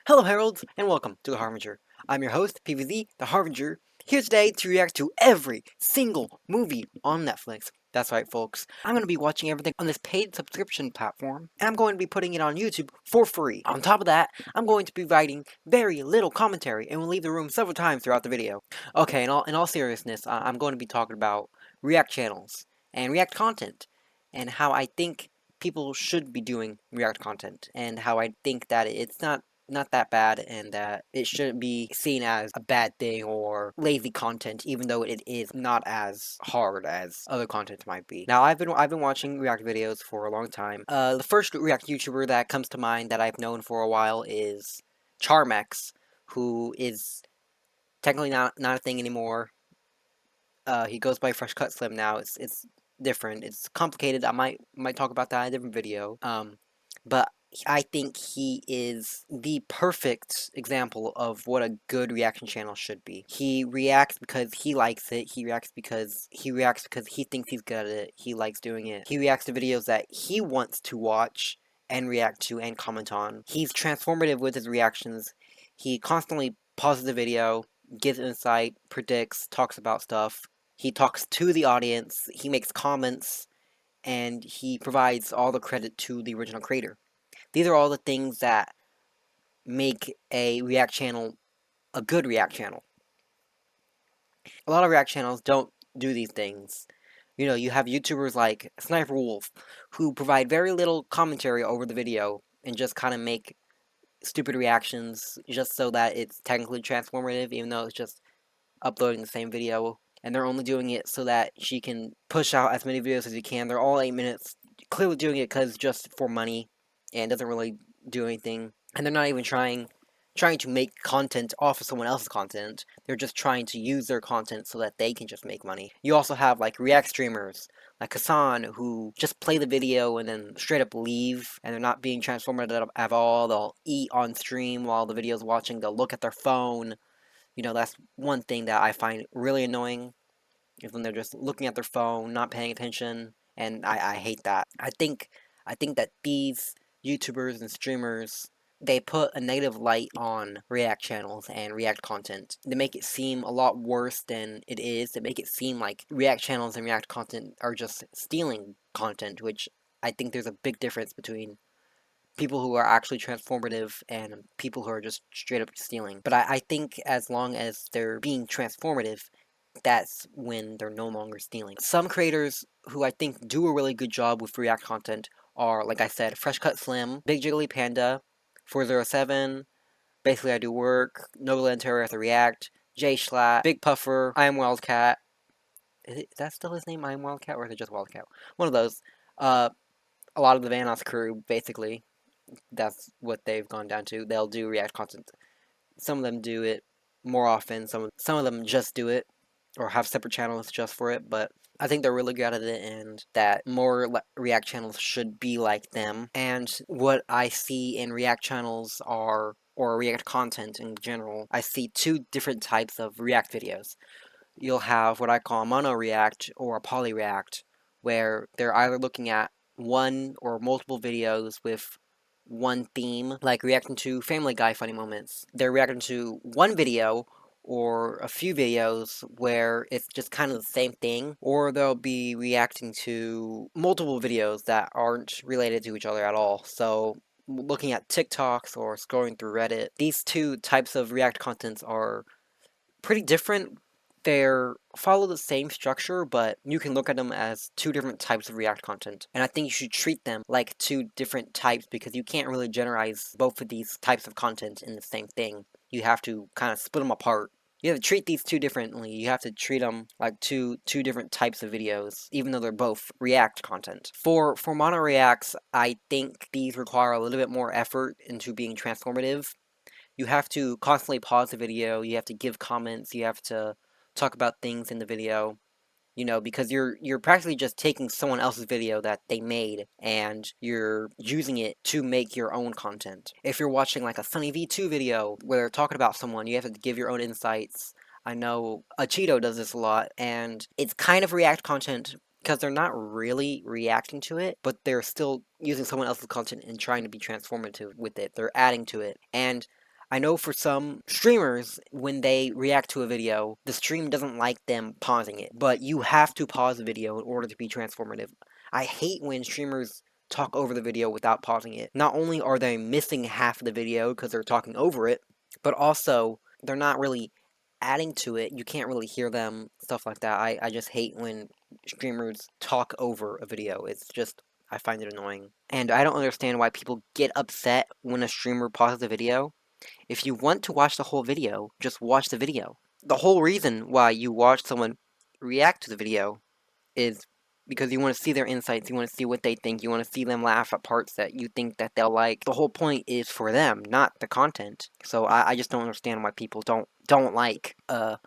Hello, Heralds, and welcome to The Harbinger. I'm your host, PVZ, The Harbinger, here today to react to every single movie on Netflix. That's right, folks. I'm going to be watching everything on this paid subscription platform, and I'm going to be putting it on YouTube for free. On top of that, I'm going to be writing very little commentary and will leave the room several times throughout the video. Okay, in all seriousness, I'm going to be talking about React channels and React content, and how I think people should be doing React content, and how I think that it's not that bad and that it shouldn't be seen as a bad thing or lazy content, even though it is not as hard as other content might be. Now, I've been watching React videos for a long time. The first React YouTuber that comes to mind that I've known for a while is Charmex, who is technically not a thing anymore. He goes by Fresh Cut Slim now. It's different. It's complicated. I might talk about that in a different video. But I think he is the perfect example of what a good reaction channel should be. He reacts because he likes it. He reacts because he thinks he's good at it. He likes doing it. He reacts to videos that he wants to watch and react to and comment on. He's transformative with his reactions. He constantly pauses the video, gives insight, predicts, talks about stuff. He talks to the audience, he makes comments, and he provides all the credit to the original creator. These are all the things that make a React channel a good React channel. A lot of React channels don't do these things. You know, you have YouTubers like Sniper Wolf, who provide very little commentary over the video and just kind of make stupid reactions just so that it's technically transformative, even though it's just uploading the same video. And they're only doing it so that she can push out as many videos as you can. They're all 8 minutes, clearly doing it because just for money, and doesn't really do anything. And they're not even trying to make content off of someone else's content. They're just trying to use their content so that they can just make money. You also have like React streamers like Hassan, who just play the video and then straight up leave, and they're not being transformative at all. They'll eat on stream while the video's watching. They'll look at their phone. You know, that's one thing that I find really annoying, is when they're just looking at their phone, not paying attention, and I hate that. I think that these YouTubers and streamers, they put a negative light on React channels and React content. They make it seem a lot worse than it is. They make it seem like React channels and React content are just stealing content, which I think there's a big difference between people who are actually transformative and people who are just straight up stealing. But I think as long as they're being transformative, that's when they're no longer stealing. Some creators who I think do a really good job with React content are, like I said, Fresh Cut Slim, Big Jiggly Panda, 407, Basically I Do Work, Noble and Terror at the React, Jay Schlatt, Big Puffer, I Am Wildcat. Is that still his name, I Am Wildcat, or is it just Wildcat? One of those. Uh, a lot of the Vanoss crew, basically. That's what they've gone down to. They'll do React content. Some of them do it more often. Some of them just do it or have separate channels just for it. But I think they're really good at it, and that more React channels should be like them. And what I see in React channels are, or React content in general, I see two different types of React videos. You'll have what I call a mono React or a poly React, where they're either looking at one or multiple videos with one theme, like reacting to Family Guy funny moments. They're reacting to one video or a few videos where it's just kind of the same thing, or they'll be reacting to multiple videos that aren't related to each other at all. So, looking at TikToks or scrolling through Reddit, these two types of React contents are pretty different. They're follow the same structure, but you can look at them as two different types of React content. And I think you should treat them like two different types, because you can't really generalize both of these types of content in the same thing. You have to kind of split them apart. You have to treat these two differently. You have to treat them like two different types of videos, even though they're both React content. For mono reacts, I think these require a little bit more effort into being transformative. You have to constantly pause the video, you have to give comments, you have to talk about things in the video, you know, because you're practically just taking someone else's video that they made and you're using it to make your own content. If you're watching like a Sunny V2 video where they're talking about someone, you have to give your own insights. I know Cheeto does this a lot, and it's kind of React content because they're not really reacting to it, but they're still using someone else's content and trying to be transformative with it. They're adding to it. And I know for some streamers, when they react to a video, the stream doesn't like them pausing it, but you have to pause the video in order to be transformative. I hate when streamers talk over the video without pausing it. Not only are they missing half of the video because they're talking over it, but also they're not really adding to it. You can't really hear them, stuff like that. I just hate when streamers talk over a video. It's just, I find it annoying. And I don't understand why people get upset when a streamer pauses a video. If you want to watch the whole video, just watch the video. The whole reason why you watch someone react to the video is because you want to see their insights, you want to see what they think, you want to see them laugh at parts that you think that they'll like. The whole point is for them, not the content. So I just don't understand why people don't like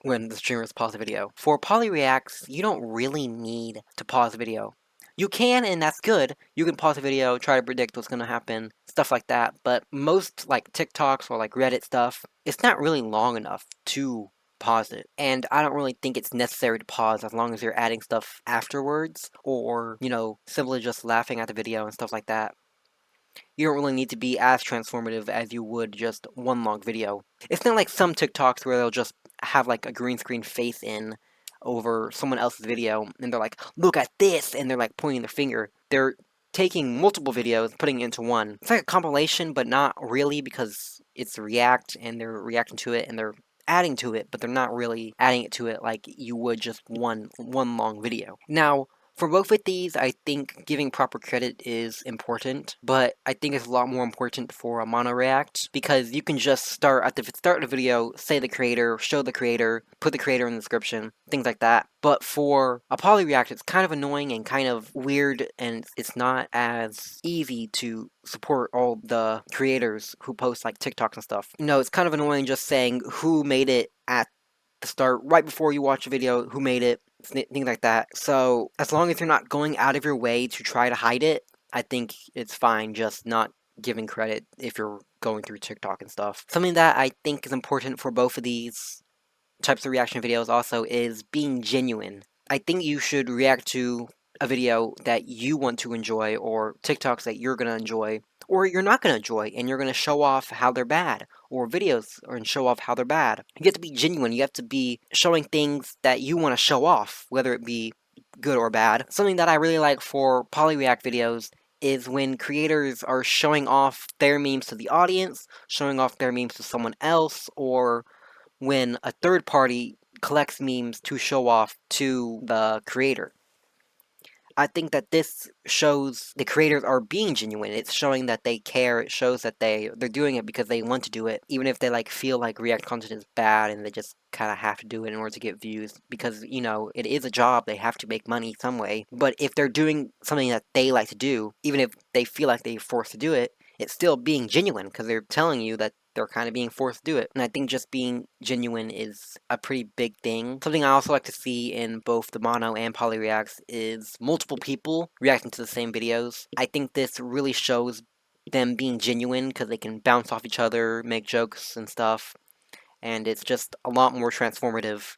when the streamers pause the video. For poly reacts, you don't really need to pause the video. You can, and that's good. You can pause the video, try to predict what's going to happen, stuff like that. But most, like, TikToks or, like, Reddit stuff, it's not really long enough to pause it. And I don't really think it's necessary to pause as long as you're adding stuff afterwards, or, you know, simply just laughing at the video and stuff like that. You don't really need to be as transformative as you would just one long video. It's not like some TikToks where they'll just have, like, a green screen face in over someone else's video, and they're like, look at this, and they're like pointing their finger. They're taking multiple videos, putting it into one. It's like a compilation, but not really, because it's React, and they're reacting to it, and they're adding to it, but they're not really adding it to it like you would just one long video. Now, for both of these, I think giving proper credit is important, but I think it's a lot more important for a mono react, because you can just start at the start of the video, say the creator, show the creator, put the creator in the description, things like that. But for a poly react, it's kind of annoying and kind of weird, and it's not as easy to support all the creators who post like TikToks and stuff. You know, it's kind of annoying just saying who made it at the start, right before you watch a video, who made it, things like that. So as long as you're not going out of your way to try to hide it, I think it's fine just not giving credit if you're going through TikTok and stuff. Something that I think is important for both of these types of reaction videos also is being genuine. I think you should react to a video that you want to enjoy, or TikToks that you're going to enjoy, or you're not going to enjoy, and you're going to show off how they're bad, or videos and show off how they're bad. You have to be genuine. You have to be showing things that you want to show off, whether it be good or bad. Something that I really like for polyreact videos is when creators are showing off their memes to the audience, showing off their memes to someone else, or when a third party collects memes to show off to the creator. I think that this shows the creators are being genuine. It's showing that they care. It shows that they're doing it because they want to do it, even if they like feel like React content is bad and they just kind of have to do it in order to get views, because, you know, it is a job. They have to make money some way. But if they're doing something that they like to do, even if they feel like they're forced to do it, it's still being genuine because they're telling you that they're kind of being forced to do it. And I think just being genuine is a pretty big thing. Something I also like to see in both the mono and poly reacts is multiple people reacting to the same videos. I think this really shows them being genuine because they can bounce off each other, make jokes and stuff. And it's just a lot more transformative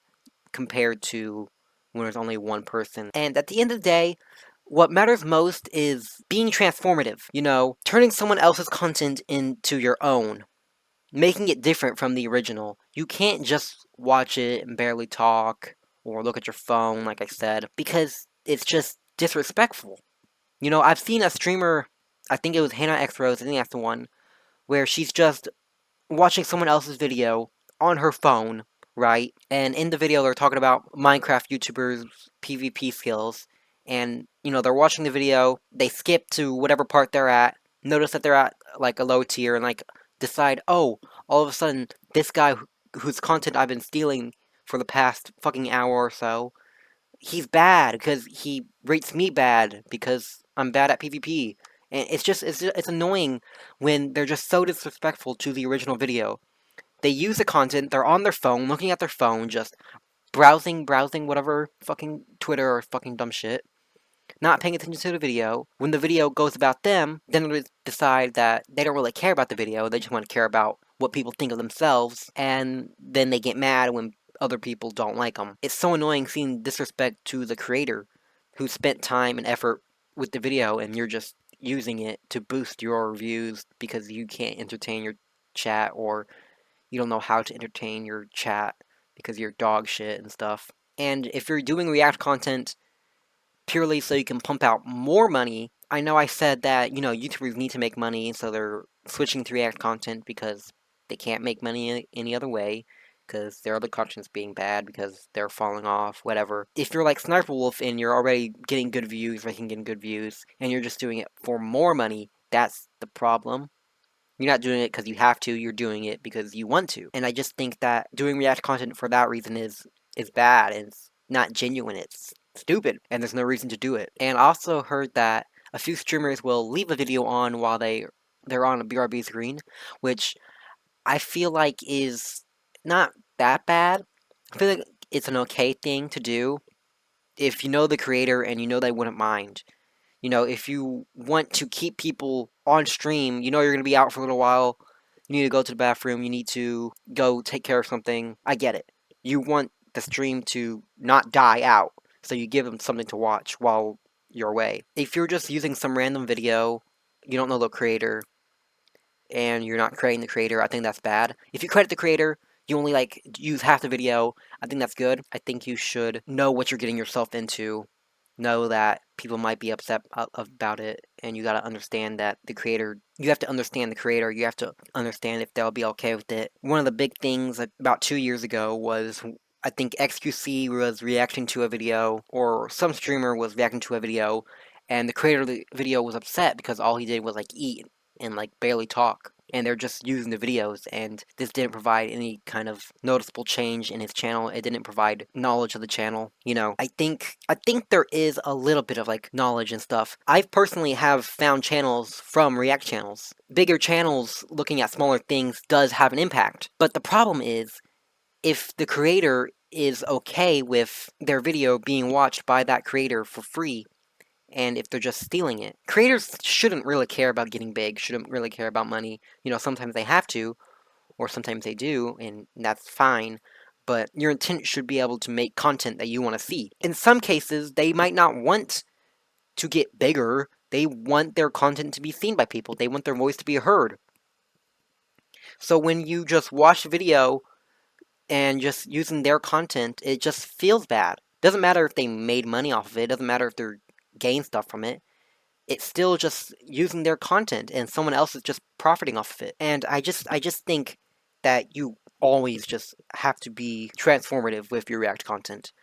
compared to when there's only one person. And at the end of the day, what matters most is being transformative. You know, turning someone else's content into your own, making it different from the original. You can't just watch it and barely talk or look at your phone, like I said, because it's just disrespectful. You know, I've seen a streamer, I think it was Hannah X Rose, I think that's the one, where she's just watching someone else's video on her phone, right? And in the video, they're talking about Minecraft YouTubers' PvP skills. And, you know, they're watching the video, they skip to whatever part they're at, notice that they're at, like, a low tier, and, like, decide, oh, all of a sudden, this guy whose content I've been stealing for the past fucking hour or so, he's bad because he rates me bad because I'm bad at PvP. And it's annoying when they're just so disrespectful to the original video. They use the content, they're on their phone, looking at their phone, just browsing whatever fucking Twitter or fucking dumb shit, not paying attention to the video. When the video goes about them, then they decide that they don't really care about the video, they just want to care about what people think of themselves, and then they get mad when other people don't like them. It's so annoying seeing disrespect to the creator who spent time and effort with the video, and you're just using it to boost your views because you can't entertain your chat or you don't know how to entertain your chat because you're dog shit and stuff. And if you're doing React content purely so you can pump out more money, I know I said that, YouTubers need to make money, so they're switching to React content because they can't make money any other way, because their other content's being bad, because they're falling off, whatever. If you're like Sniper Wolf and you're already getting good views, getting good views, and you're just doing it for more money, that's the problem. You're not doing it because you have to, you're doing it because you want to. And I just think that doing React content for that reason is bad, and it's not genuine, it's stupid, and there's no reason to do it. And I also heard that a few streamers will leave a video on while they're on a BRB screen, which I feel like is not that bad. I feel like it's an okay thing to do if you know the creator and you know they wouldn't mind. If you want to keep people on stream, you're going to be out for a little while, you need to go to the bathroom, you need to go take care of something. I get it. You want the stream to not die out, so you give them something to watch while you're away. If you're just using some random video, you don't know the creator, and you're not crediting the creator, I think that's bad. If you credit the creator, you only use half the video, I think that's good. I think you should know what you're getting yourself into, know that people might be upset about it, and you gotta understand that the creator, you have to understand the creator, you have to understand if they'll be okay with it. One of the big things about 2 years ago was, I think XQC was reacting to a video, or some streamer was reacting to a video, and the creator of the video was upset because all he did was eat and barely talk, and they're just using the videos, and this didn't provide any kind of noticeable change in his channel. It didn't provide knowledge of the channel. I think there is a little bit of knowledge and stuff. I personally have found channels from React channels. Bigger channels looking at smaller things does have an impact, but the problem is if the creator is okay with their video being watched by that creator for free, and if they're just stealing it. Creators shouldn't really care about getting big, shouldn't really care about money. Sometimes they have to, or sometimes they do, and that's fine. But your intent should be able to make content that you want to see. In some cases, they might not want to get bigger. They want their content to be seen by people. They want their voice to be heard. So when you just watch a video and just using their content, it just feels bad. Doesn't matter if they made money off of it. Doesn't matter if they're gained stuff from it. It's still just using their content, and someone else is just profiting off of it. And I just think that you always just have to be transformative with your React content,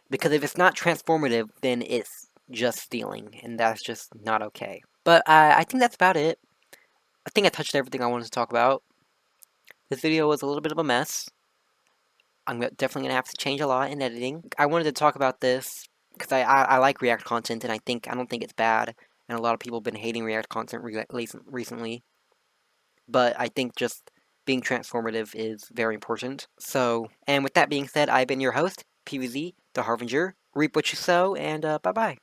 because if it's not transformative, then it's just stealing, and that's just not okay. But I think that's about it. I think I touched everything I wanted to talk about. This video was a little bit of a mess. I'm definitely going to have to change a lot in editing. I wanted to talk about this because I like React content, and I don't think it's bad. And a lot of people have been hating React content recently. But I think just being transformative is very important. So, and with that being said, I've been your host, PVZ, the Harbinger. Reap what you sow, and bye-bye.